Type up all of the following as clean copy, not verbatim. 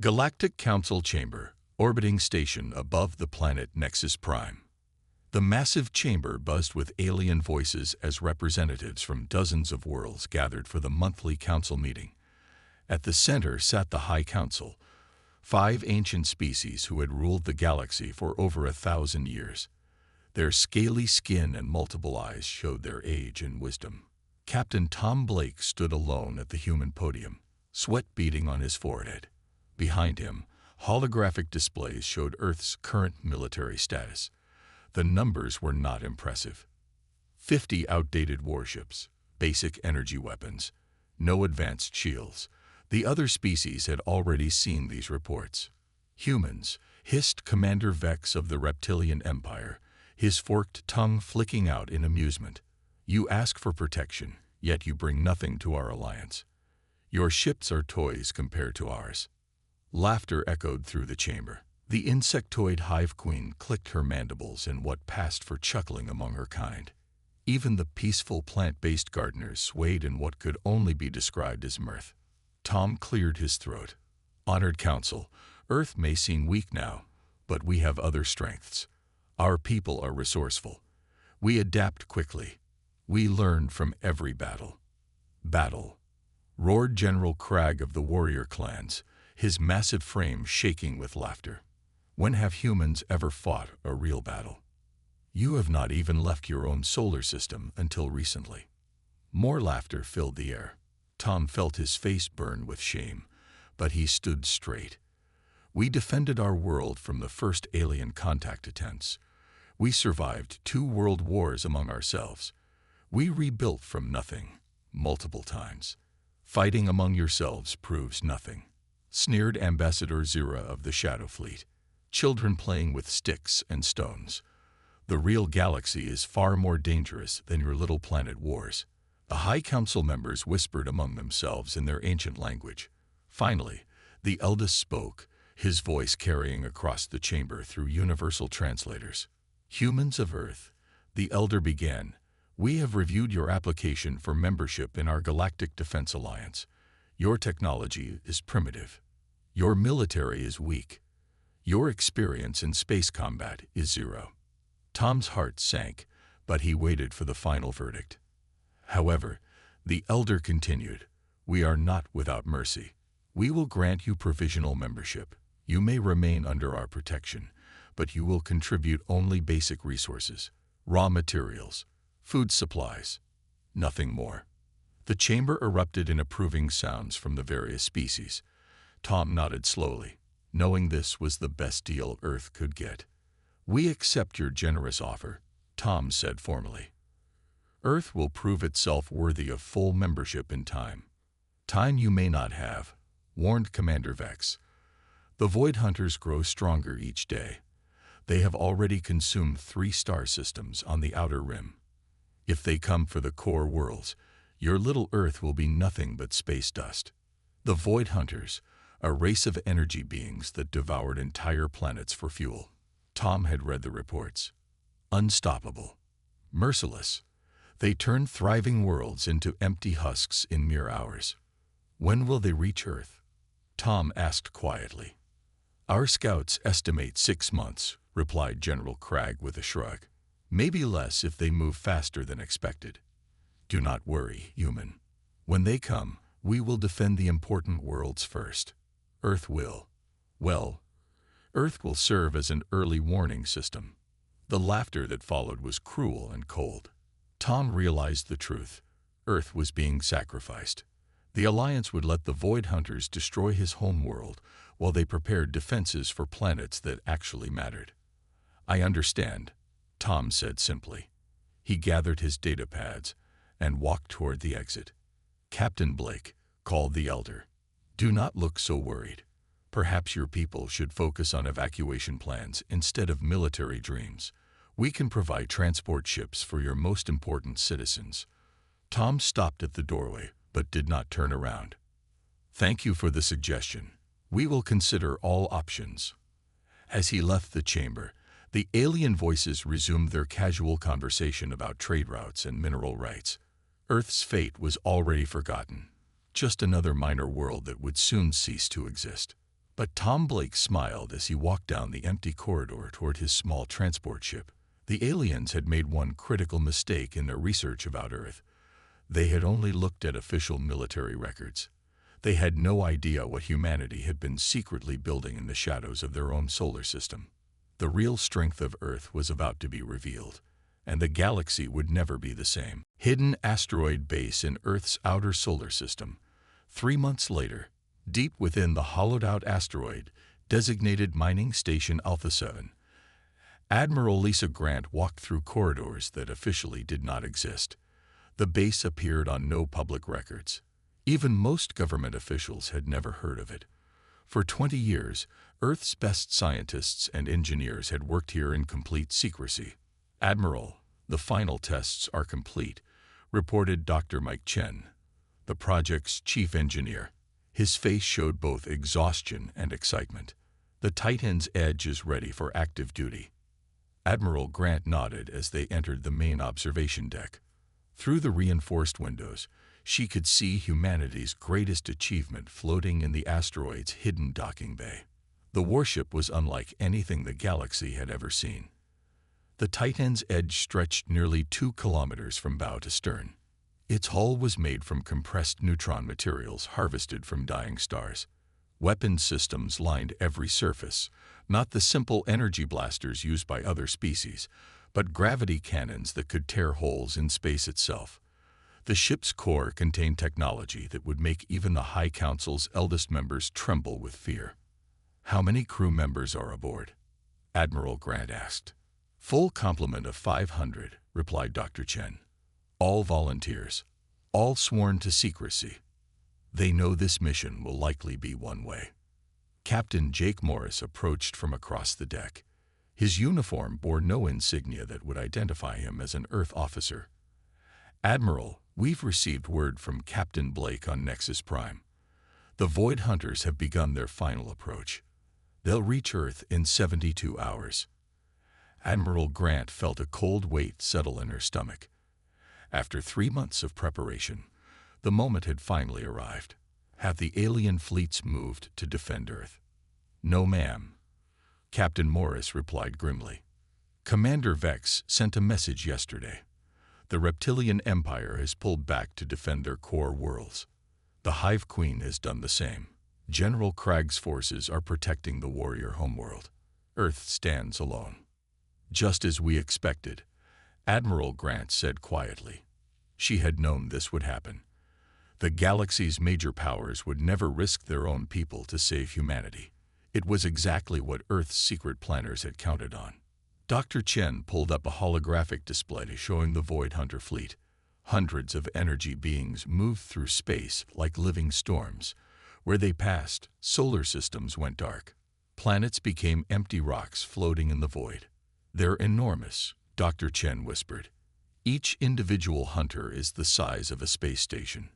Galactic Council Chamber, orbiting station above the planet Nexus Prime. The massive chamber buzzed with alien voices as representatives from dozens of worlds gathered for the monthly council meeting. At the center sat the High Council, 5 ancient species who had ruled the galaxy for over 1,000 years. Their scaly skin and multiple eyes showed their age and wisdom. Captain Tom Blake stood alone at the human podium, sweat beading on his forehead. Behind him, holographic displays showed Earth's current military status. The numbers were not impressive. 50 outdated warships, basic energy weapons, no advanced shields. The other species had already seen these reports. Humans, hissed Commander Vex of the Reptilian Empire, his forked tongue flicking out in amusement. You ask for protection, yet you bring nothing to our alliance. Your ships are toys compared to ours. Laughter echoed through the chamber. The insectoid hive queen clicked her mandibles in what passed for chuckling among her kind. Even the peaceful plant-based gardeners swayed in what could only be described as mirth. Tom cleared his throat. Honored Council, Earth may seem weak now, but we have other strengths. Our people are resourceful. We adapt quickly. We learn from every battle. Battle, roared General Crag of the warrior clans, his massive frame shaking with laughter. When have humans ever fought a real battle? You have not even left your own solar system until recently. More laughter filled the air. Tom felt his face burn with shame, but he stood straight. We defended our world from the first alien contact attempts. We survived 2 world wars among ourselves. We rebuilt from nothing, multiple times. Fighting among yourselves proves nothing, sneered Ambassador Zira of the Shadow Fleet. Children playing with sticks and stones. The real galaxy is far more dangerous than your little planet wars. The High Council members whispered among themselves in their ancient language. Finally, the eldest spoke, his voice carrying across the chamber through universal translators. Humans of Earth, the elder began, we have reviewed your application for membership in our Galactic Defense Alliance. Your technology is primitive. Your military is weak. Your experience in space combat is 0. Tom's heart sank, but he waited for the final verdict. However, the elder continued, we are not without mercy. We will grant you provisional membership. You may remain under our protection, but you will contribute only basic resources, raw materials, food supplies, nothing more. The chamber erupted in approving sounds from the various species. Tom nodded slowly, knowing this was the best deal Earth could get. We accept your generous offer, Tom said formally. Earth will prove itself worthy of full membership in time. Time you may not have, warned Commander Vex. The Void Hunters grow stronger each day. They have already consumed 3 star systems on the outer rim. If they come for the core worlds, your little Earth will be nothing but space dust. The Void Hunters, a race of energy beings that devoured entire planets for fuel. Tom had read the reports. Unstoppable. Merciless. They turned thriving worlds into empty husks in mere hours. When will they reach Earth? Tom asked quietly. Our scouts estimate 6 months, replied General Crag with a shrug. Maybe less if they move faster than expected. Do not worry, human. When they come, we will defend the important worlds first. Earth will. Well, Earth will serve as an early warning system. The laughter that followed was cruel and cold. Tom realized the truth. Earth was being sacrificed. The Alliance would let the Void Hunters destroy his home world while they prepared defenses for planets that actually mattered. I understand, Tom said simply. He gathered his data pads and walked toward the exit. Captain Blake, called the elder. Do not look so worried. Perhaps your people should focus on evacuation plans instead of military dreams. We can provide transport ships for your most important citizens. Tom stopped at the doorway, but did not turn around. Thank you for the suggestion. We will consider all options. As he left the chamber, the alien voices resumed their casual conversation about trade routes and mineral rights. Earth's fate was already forgotten. Just another minor world that would soon cease to exist. But Tom Blake smiled as he walked down the empty corridor toward his small transport ship. The aliens had made one critical mistake in their research about Earth. They had only looked at official military records. They had no idea what humanity had been secretly building in the shadows of their own solar system. The real strength of Earth was about to be revealed, and the galaxy would never be the same. Hidden asteroid base in Earth's outer solar system. 3 months later, deep within the hollowed-out asteroid, designated Mining Station Alpha 7, Admiral Lisa Grant walked through corridors that officially did not exist. The base appeared on no public records. Even most government officials had never heard of it. For 20 years, Earth's best scientists and engineers had worked here in complete secrecy. "Admiral, the final tests are complete," reported Dr. Mike Chen, the project's chief engineer. His face showed both exhaustion and excitement. "The Titan's Edge is ready for active duty." Admiral Grant nodded as they entered the main observation deck. Through the reinforced windows, she could see humanity's greatest achievement floating in the asteroid's hidden docking bay. The warship was unlike anything the galaxy had ever seen. The Titan's Edge stretched nearly 2 kilometers from bow to stern. Its hull was made from compressed neutron materials harvested from dying stars. Weapon systems lined every surface, not the simple energy blasters used by other species, but gravity cannons that could tear holes in space itself. The ship's core contained technology that would make even the High Council's eldest members tremble with fear. "How many crew members are aboard?" Admiral Grant asked. "Full complement of 500, replied Dr. Chen. "All volunteers, all sworn to secrecy. They know this mission will likely be one way." Captain Jake Morris approached from across the deck. His uniform bore no insignia that would identify him as an Earth officer. "Admiral, we've received word from Captain Blake on Nexus Prime. The Void Hunters have begun their final approach. They'll reach Earth in 72 hours. Admiral Grant felt a cold weight settle in her stomach. After 3 months of preparation, the moment had finally arrived. Have the alien fleets moved to defend Earth? "No, ma'am," Captain Morris replied grimly. "Commander Vex sent a message yesterday. The Reptilian Empire has pulled back to defend their core worlds. The Hive Queen has done the same. General Craig's forces are protecting the warrior homeworld. Earth stands alone." "Just as we expected," Admiral Grant said quietly. She had known this would happen. The galaxy's major powers would never risk their own people to save humanity. It was exactly what Earth's secret planners had counted on. Dr. Chen pulled up a holographic display showing the Void Hunter fleet. Hundreds of energy beings moved through space like living storms. Where they passed, solar systems went dark. Planets became empty rocks floating in the void. "They're enormous," Dr. Chen whispered. "Each individual hunter is the size of a space station.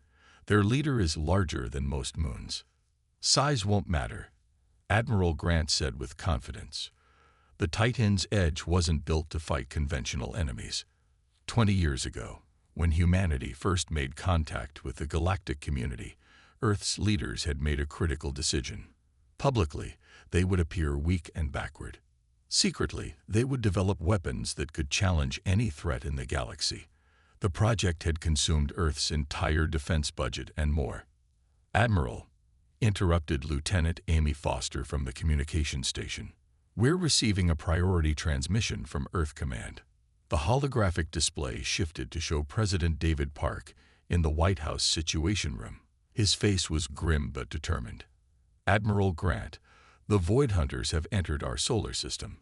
Their leader is larger than most moons." "Size won't matter," Admiral Grant said with confidence. "The Titan's Edge wasn't built to fight conventional enemies. 20 years ago, when humanity first made contact with the galactic community, Earth's leaders had made a critical decision. Publicly, they would appear weak and backward. Secretly, they would develop weapons that could challenge any threat in the galaxy. The project had consumed Earth's entire defense budget and more." "Admiral," interrupted Lieutenant Amy Foster from the communication station, "we're receiving a priority transmission from Earth Command." The holographic display shifted to show President David Park in the White House Situation Room. His face was grim but determined. "Admiral Grant, the Void Hunters have entered our solar system.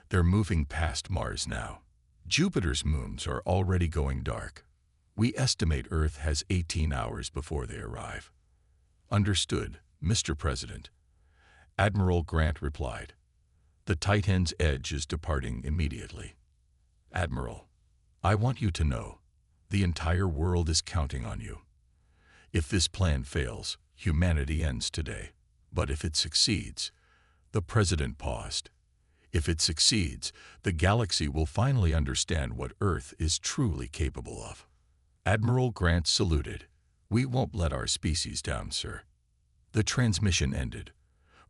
They're moving past Mars now. Jupiter's moons are already going dark. We estimate Earth has 18 hours before they arrive." "Understood, Mr. President," Admiral Grant replied. "The Titan's Edge is departing immediately." "Admiral, I want you to know, the entire world is counting on you. If this plan fails, humanity ends today. But if it succeeds," the President paused, "if it succeeds, the galaxy will finally understand what Earth is truly capable of." Admiral Grant saluted. "We won't let our species down, sir." The transmission ended.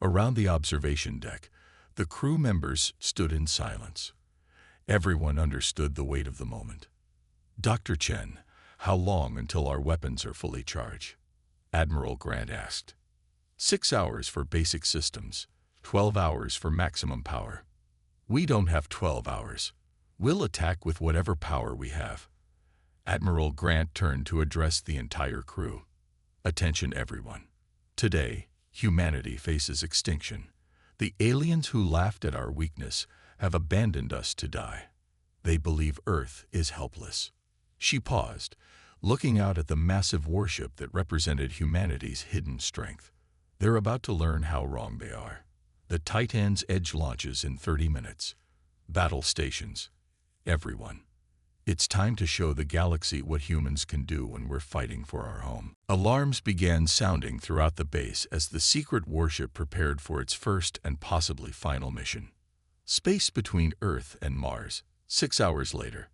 Around the observation deck, the crew members stood in silence. Everyone understood the weight of the moment. "Dr. Chen, how long until our weapons are fully charged?" Admiral Grant asked. 6 hours for basic systems, 12 hours for maximum power." "We don't have 12 hours. We'll attack with whatever power we have." Admiral Grant turned to address the entire crew. "Attention everyone. Today, humanity faces extinction. The aliens who laughed at our weakness have abandoned us to die. They believe Earth is helpless." She paused, looking out at the massive warship that represented humanity's hidden strength. "They're about to learn how wrong they are. The Titan's Edge launches in 30 minutes. Battle stations. Everyone. It's time to show the galaxy what humans can do when we're fighting for our home." Alarms began sounding throughout the base as the secret warship prepared for its first and possibly final mission. Space between Earth and Mars. 6 hours later.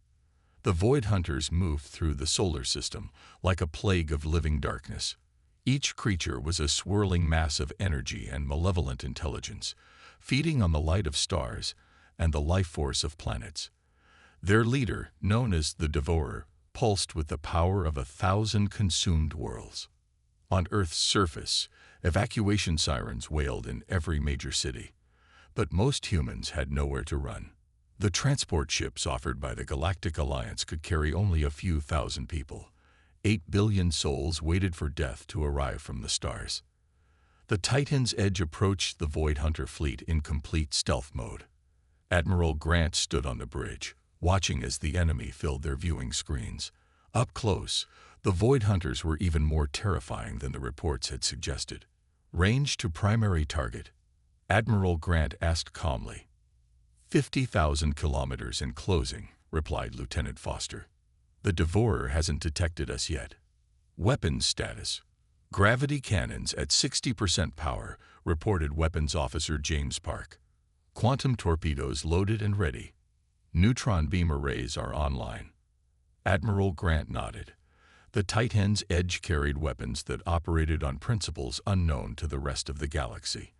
The Void Hunters moved through the solar system like a plague of living darkness. Each creature was a swirling mass of energy and malevolent intelligence, feeding on the light of stars and the life force of planets. Their leader, known as the Devourer, pulsed with the power of 1,000 consumed worlds. On Earth's surface, evacuation sirens wailed in every major city, but most humans had nowhere to run. The transport ships offered by the Galactic Alliance could carry only a few thousand people. 8 billion souls waited for death to arrive from the stars. The Titan's Edge approached the Void Hunter fleet in complete stealth mode. Admiral Grant stood on the bridge, watching as the enemy filled their viewing screens. Up close, the Void Hunters were even more terrifying than the reports had suggested. "Range to primary target," Admiral Grant asked calmly. 50,000 kilometers in closing," replied Lieutenant Foster. "The Devourer hasn't detected us yet." "Weapons status. Gravity cannons at 60% power," reported Weapons Officer James Park. "Quantum torpedoes loaded and ready. Neutron beam arrays are online." Admiral Grant nodded. The Titan's Edge carried weapons that operated on principles unknown to the rest of the galaxy.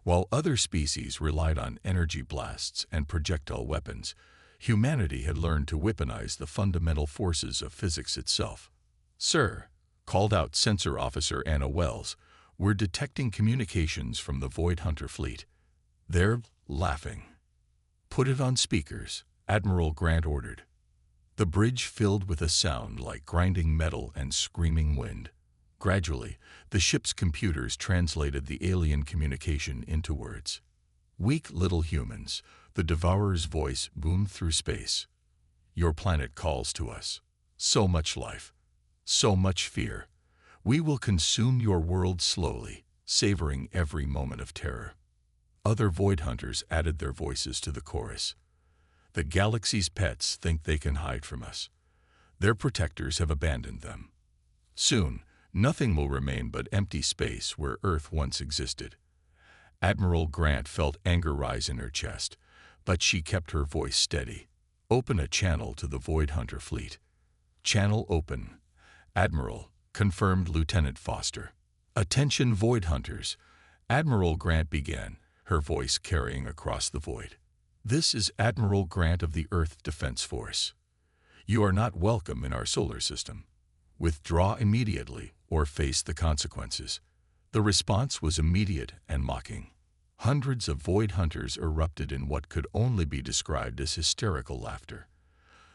While other species relied on energy blasts and projectile weapons, humanity had learned to weaponize the fundamental forces of physics itself. "Sir," called out Sensor Officer Anna Wells, "we're detecting communications from the Void Hunter fleet. They're laughing." "Put it on speakers," Admiral Grant ordered. The bridge filled with a sound like grinding metal and screaming wind. Gradually, the ship's computers translated the alien communication into words. "Weak little humans," the Devourer's voice boomed through space. "Your planet calls to us. So much life. So much fear. We will consume your world slowly, savoring every moment of terror." Other Void Hunters added their voices to the chorus. "The galaxy's pets think they can hide from us. Their protectors have abandoned them. Soon, nothing will remain but empty space where Earth once existed." Admiral Grant felt anger rise in her chest, but she kept her voice steady. "Open a channel to the Void Hunter fleet." "Channel open, Admiral," confirmed Lieutenant Foster. "Attention Void Hunters," Admiral Grant began, her voice carrying across the void. "This is Admiral Grant of the Earth Defense Force. You are not welcome in our solar system. Withdraw immediately or face the consequences." The response was immediate and mocking. Hundreds of Void Hunters erupted in what could only be described as hysterical laughter.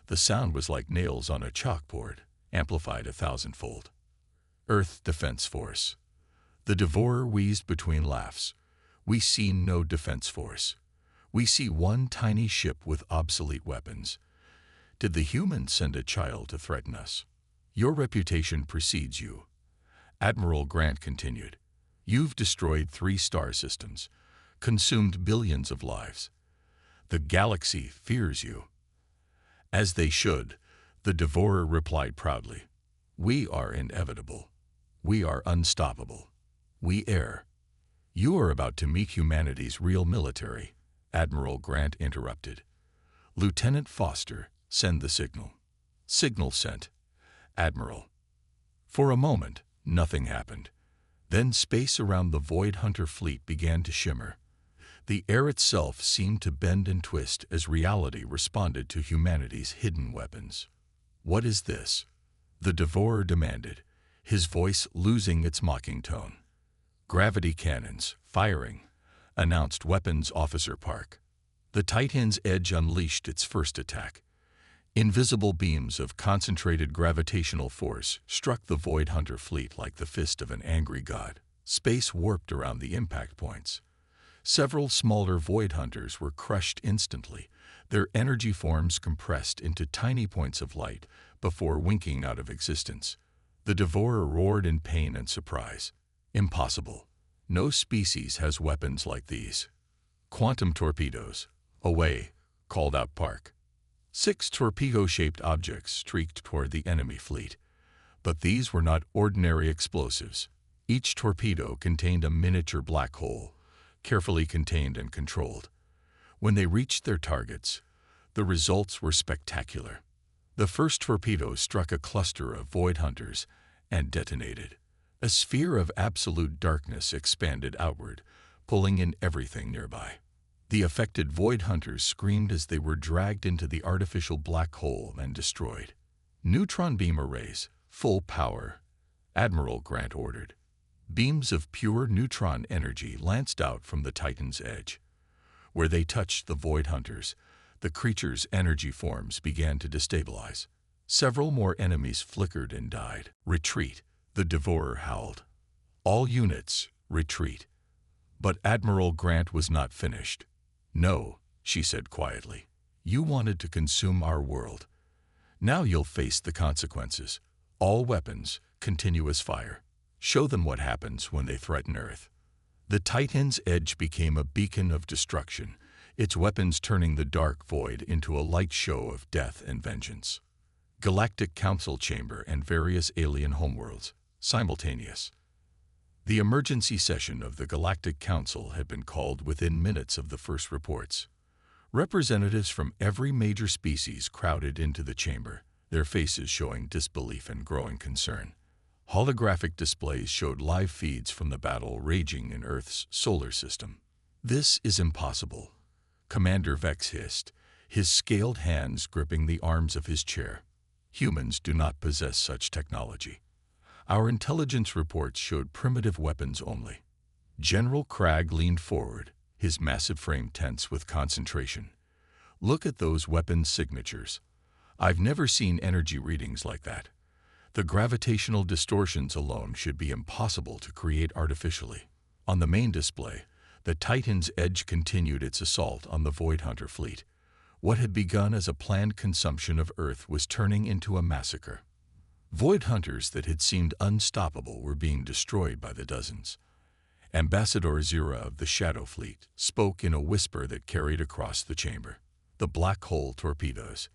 The sound was like nails on a chalkboard, amplified 1,000-fold. "Earth Defense Force." The Devourer wheezed between laughs. "We see no defense force. We see one tiny ship with obsolete weapons. Did the humans send a child to threaten us? Your reputation precedes you." Admiral Grant continued. "You've destroyed 3 star systems, consumed billions of lives. The galaxy fears you." "As they should," the Devourer replied proudly. "We are inevitable. We are unstoppable. We err." "You are about to meet humanity's real military," Admiral Grant interrupted. "Lieutenant Foster, send the signal." "Signal sent, Admiral." For a moment, nothing happened. Then space around the Void Hunter fleet began to shimmer. The air itself seemed to bend and twist as reality responded to humanity's hidden weapons. "What is this?" the Devourer demanded, his voice losing its mocking tone. "Gravity cannons, firing," announced Weapons Officer Park. The Titan's Edge unleashed its first attack. Invisible beams of concentrated gravitational force struck the Void Hunter fleet like the fist of an angry god. Space warped around the impact points. Several smaller Void Hunters were crushed instantly, their energy forms compressed into tiny points of light before winking out of existence. The Devourer roared in pain and surprise. "Impossible. No species has weapons like these." "Quantum torpedoes. Away," called out Park. 6 torpedo-shaped objects streaked toward the enemy fleet. But these were not ordinary explosives. Each torpedo contained a miniature black hole, carefully contained and controlled. When they reached their targets, the results were spectacular. The first torpedo struck a cluster of Void Hunters and detonated. A sphere of absolute darkness expanded outward, pulling in everything nearby. The affected Void Hunters screamed as they were dragged into the artificial black hole and destroyed. "Neutron beam arrays, full power," Admiral Grant ordered. Beams of pure neutron energy lanced out from the Titan's edge. Where they touched the Void Hunters, the creature's energy forms began to destabilize. Several more enemies flickered and died. "Retreat," the Devourer howled. "All units, retreat." But Admiral Grant was not finished. "No," she said quietly. "You wanted to consume our world. Now you'll face the consequences. All weapons, continuous fire. Show them what happens when they threaten Earth." The Titan's Edge became a beacon of destruction, its weapons turning the dark void into a light show of death and vengeance. Galactic Council Chamber and various alien homeworlds, simultaneous. The emergency session of the Galactic Council had been called within minutes of the first reports. Representatives from every major species crowded into the chamber, their faces showing disbelief and growing concern. Holographic displays showed live feeds from the battle raging in Earth's solar system. "This is impossible," Commander Vex hissed, his scaled hands gripping the arms of his chair. "Humans do not possess such technology. Our intelligence reports showed primitive weapons only." General Cragg leaned forward, his massive frame tense with concentration. "Look at those weapons signatures. I've never seen energy readings like that. The gravitational distortions alone should be impossible to create artificially." On the main display, the Titan's Edge continued its assault on the Void Hunter fleet. What had begun as a planned consumption of Earth was turning into a massacre. Void Hunters that had seemed unstoppable were being destroyed by the dozens. Ambassador Zira of the Shadow Fleet spoke in a whisper that carried across the chamber. "The black hole torpedoes.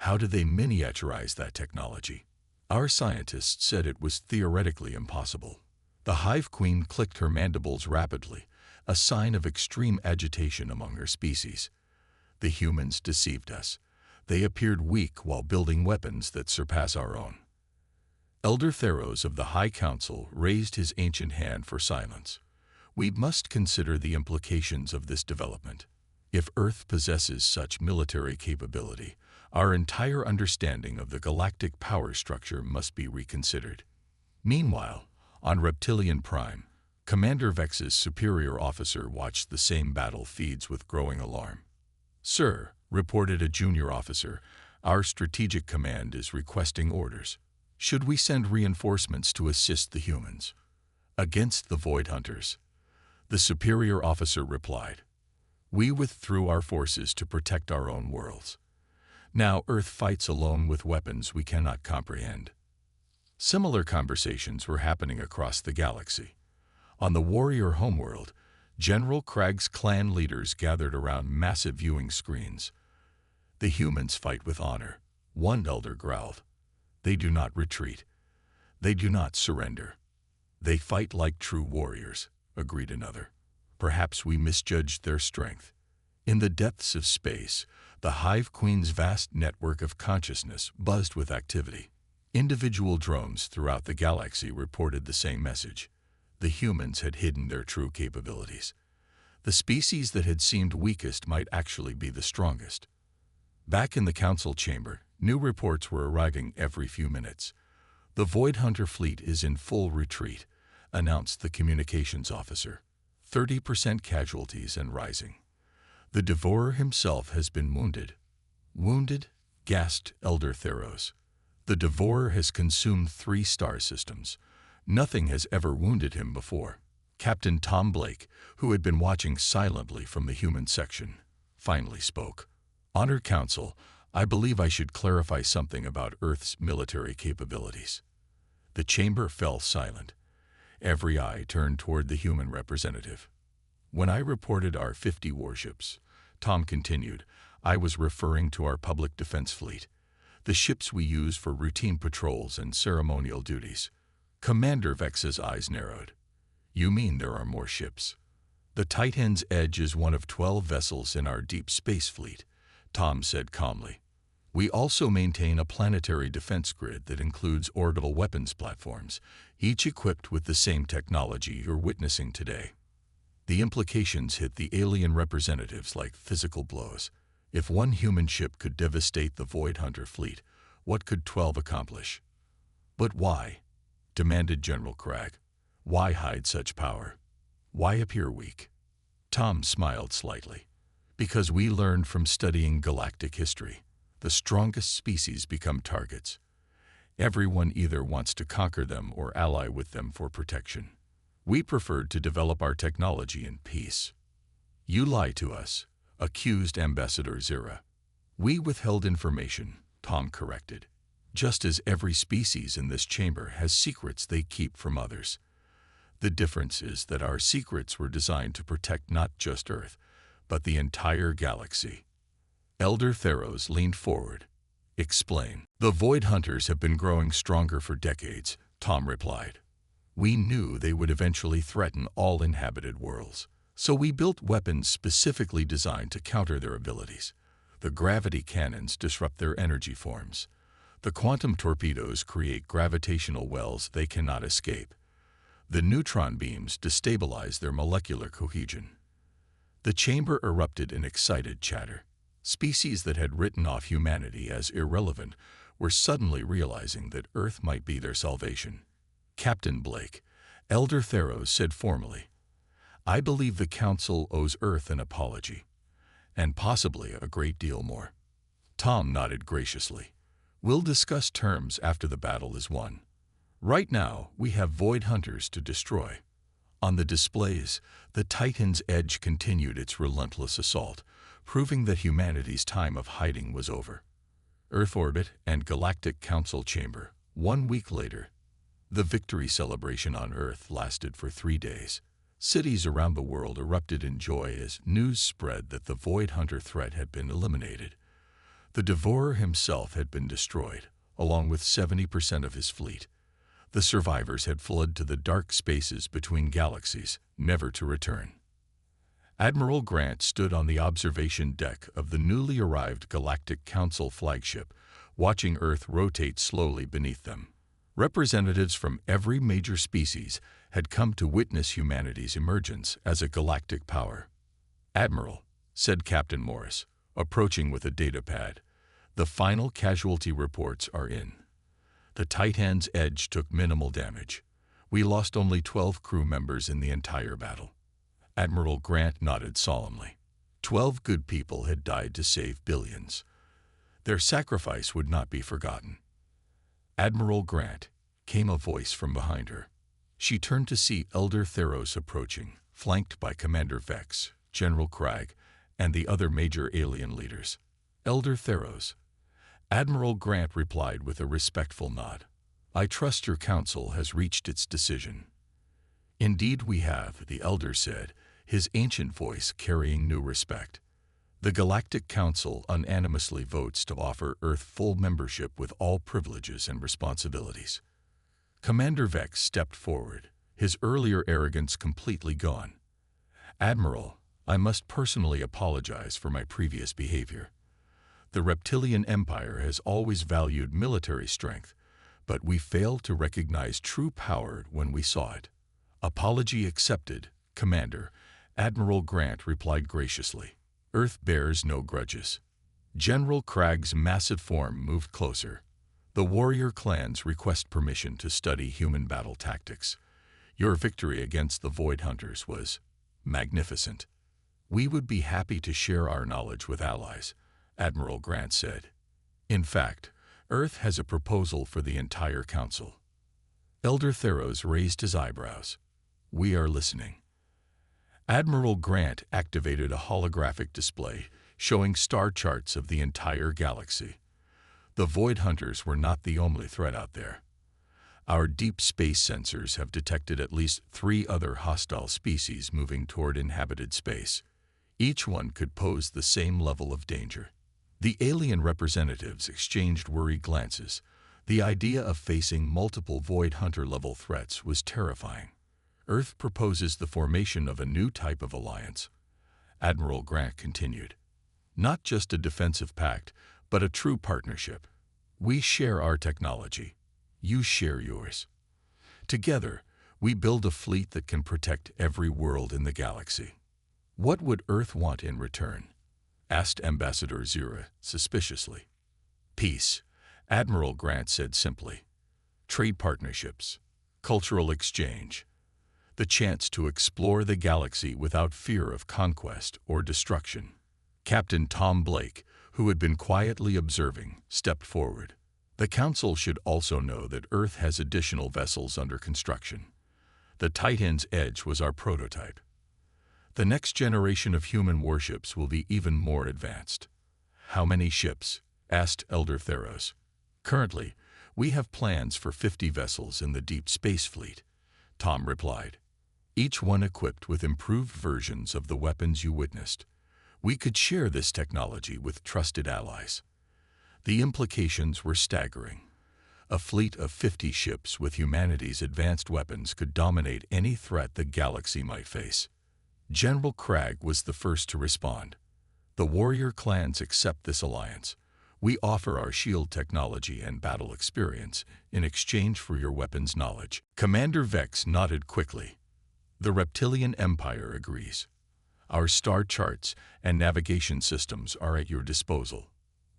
How did they miniaturize that technology? Our scientists said it was theoretically impossible." The Hive Queen clicked her mandibles rapidly, a sign of extreme agitation among her species. "The humans deceived us. They appeared weak while building weapons that surpass our own." Elder Theros of the High Council raised his ancient hand for silence. "We must consider the implications of this development. If Earth possesses such military capability, our entire understanding of the galactic power structure must be reconsidered." Meanwhile, on Reptilian Prime, Commander Vex's superior officer watched the same battle feeds with growing alarm. "Sir," reported a junior officer, "our strategic command is requesting orders. Should we send reinforcements to assist the humans against the Void Hunters?" The superior officer replied, "We withdrew our forces to protect our own worlds. Now Earth fights alone with weapons we cannot comprehend." Similar conversations were happening across the galaxy. On the warrior homeworld, General Craig's clan leaders gathered around massive viewing screens. "The humans fight with honor," one elder growled. "They do not retreat. They do not surrender. They fight like true warriors," agreed another. "Perhaps we misjudged their strength." In the depths of space, the Hive Queen's vast network of consciousness buzzed with activity. Individual drones throughout the galaxy reported the same message. The humans had hidden their true capabilities. The species that had seemed weakest might actually be the strongest. Back in the council chamber, new reports were arriving every few minutes. "The Void Hunter fleet is in full retreat," announced the communications officer. 30% casualties and rising. "The Devourer himself has been wounded." "Wounded?" gasped Elder Theros. "The Devourer has consumed 3 star systems. Nothing has ever wounded him before." Captain Tom Blake, who had been watching silently from the human section, finally spoke. "Honored Council, I believe I should clarify something about Earth's military capabilities." The chamber fell silent. Every eye turned toward the human representative. "When I reported our 50 warships," Tom continued, "I was referring to our public defense fleet, the ships we use for routine patrols and ceremonial duties." Commander Vex's eyes narrowed. "You mean there are more ships?" "The Titan's Edge is one of 12 vessels in our deep space fleet," Tom said calmly. "We also maintain a planetary defense grid that includes orbital weapons platforms, each equipped with the same technology you're witnessing today." The implications hit the alien representatives like physical blows. If one human ship could devastate the Void Hunter fleet, what could 12 accomplish? "But why?" demanded General Cragg. "Why hide such power? Why appear weak?" Tom smiled slightly. "Because we learned from studying galactic history. The strongest species become targets. Everyone either wants to conquer them or ally with them for protection. We preferred to develop our technology in peace." "You lie to us," accused Ambassador Zira. "We withheld information," Tom corrected. "Just as every species in this chamber has secrets they keep from others. The difference is that our secrets were designed to protect not just Earth, but the entire galaxy." Elder Theros leaned forward. "Explain." "The Void Hunters have been growing stronger for decades," Tom replied. "We knew they would eventually threaten all inhabited worlds, so we built weapons specifically designed to counter their abilities. The gravity cannons disrupt their energy forms. The quantum torpedoes create gravitational wells they cannot escape. The neutron beams destabilize their molecular cohesion." The chamber erupted in excited chatter. Species that had written off humanity as irrelevant were suddenly realizing that Earth might be their salvation. "Captain Blake," Elder Theros said formally, "I believe the Council owes Earth an apology, and possibly a great deal more." Tom nodded graciously. "We'll discuss terms after the battle is won. Right now, we have Void Hunters to destroy." On the displays, the Titan's Edge continued its relentless assault, proving that humanity's time of hiding was over. Earth orbit and Galactic Council chamber, 1 week later. The victory celebration on Earth lasted for 3 days. Cities around the world erupted in joy as news spread that the Void Hunter threat had been eliminated. The Devourer himself had been destroyed, along with 70% of his fleet. The survivors had fled to the dark spaces between galaxies, never to return. Admiral Grant stood on the observation deck of the newly arrived Galactic Council flagship, watching Earth rotate slowly beneath them. Representatives from every major species had come to witness humanity's emergence as a galactic power. "Admiral," said Captain Morris, approaching with a data pad, "the final casualty reports are in. The Titan's Edge took minimal damage. We lost only 12 crew members in the entire battle." Admiral Grant nodded solemnly. 12 good people had died to save billions. Their sacrifice would not be forgotten. "Admiral Grant," came a voice from behind her. She turned to see Elder Theros approaching, flanked by Commander Vex, General Cragg, and the other major alien leaders. "Elder Theros." Admiral Grant replied with a respectful nod. "I trust your council has reached its decision." "Indeed we have," the Elder said, his ancient voice carrying new respect. "The Galactic Council unanimously votes to offer Earth full membership with all privileges and responsibilities." Commander Vex stepped forward, his earlier arrogance completely gone. "Admiral, I must personally apologize for my previous behavior. The Reptilian Empire has always valued military strength, but we failed to recognize true power when we saw it. "Apology accepted, Commander," Admiral Grant replied graciously. "Earth bears no grudges." General Craig's massive form moved closer. "The warrior clans request permission to study human battle tactics. Your victory against the Void Hunters was magnificent. We would be happy to share our knowledge with allies," Admiral Grant said. "In fact, Earth has a proposal for the entire Council." Elder Theros raised his eyebrows. "We are listening." Admiral Grant activated a holographic display showing star charts of the entire galaxy. The Void Hunters were not the only threat out there. Our deep space sensors have detected at least 3 other hostile species moving toward inhabited space. Each one could pose the same level of danger. The alien representatives exchanged worried glances. The idea of facing multiple Void Hunter-level threats was terrifying. "Earth proposes the formation of a new type of alliance," Admiral Grant continued. "Not just a defensive pact, but a true partnership. We share our technology. You share yours. Together, we build a fleet that can protect every world in the galaxy." "What would Earth want in return?" asked Ambassador Zira suspiciously. "Peace," Admiral Grant said simply. "Trade partnerships, cultural exchange, the chance to explore the galaxy without fear of conquest or destruction." Captain Tom Blake, who had been quietly observing, stepped forward. "The Council should also know that Earth has additional vessels under construction. The Titan's Edge was our prototype. The next generation of human warships will be even more advanced." "How many ships?" asked Elder Theros. "Currently, we have plans for 50 vessels in the Deep Space Fleet," Tom replied. "Each one equipped with improved versions of the weapons you witnessed. We could share this technology with trusted allies." The implications were staggering. A fleet of 50 ships with humanity's advanced weapons could dominate any threat the galaxy might face. General Craig was the first to respond. "The warrior clans accept this alliance. We offer our shield technology and battle experience in exchange for your weapons knowledge." Commander Vex nodded quickly. "The Reptilian Empire agrees. Our star charts and navigation systems are at your disposal."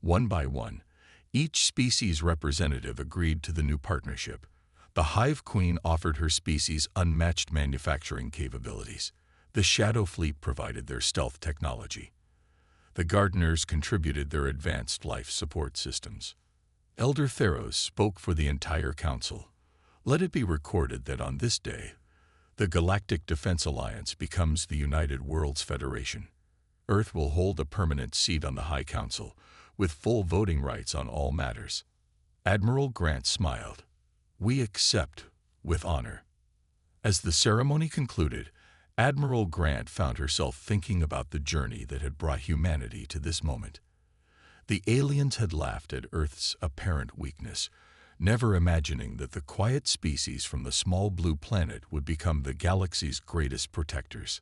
One by one, each species representative agreed to the new partnership. The Hive Queen offered her species unmatched manufacturing capabilities. The Shadow Fleet provided their stealth technology. The Gardeners contributed their advanced life support systems. Elder Theros spoke for the entire Council. "Let it be recorded that on this day, the Galactic Defense Alliance becomes the United Worlds Federation. Earth will hold a permanent seat on the High Council, with full voting rights on all matters." Admiral Grant smiled. "We accept with honor." As the ceremony concluded, Admiral Grant found herself thinking about the journey that had brought humanity to this moment. The aliens had laughed at Earth's apparent weakness, never imagining that the quiet species from the small blue planet would become the galaxy's greatest protectors.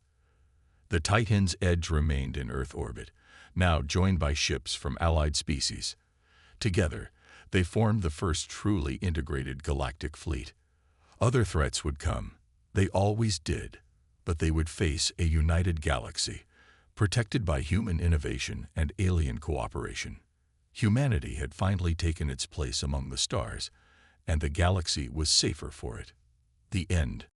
The Titan's Edge remained in Earth orbit, now joined by ships from allied species. Together, they formed the first truly integrated galactic fleet. Other threats would come. They always did. But they would face a united galaxy, protected by human innovation and alien cooperation. Humanity had finally taken its place among the stars, and the galaxy was safer for it. The end.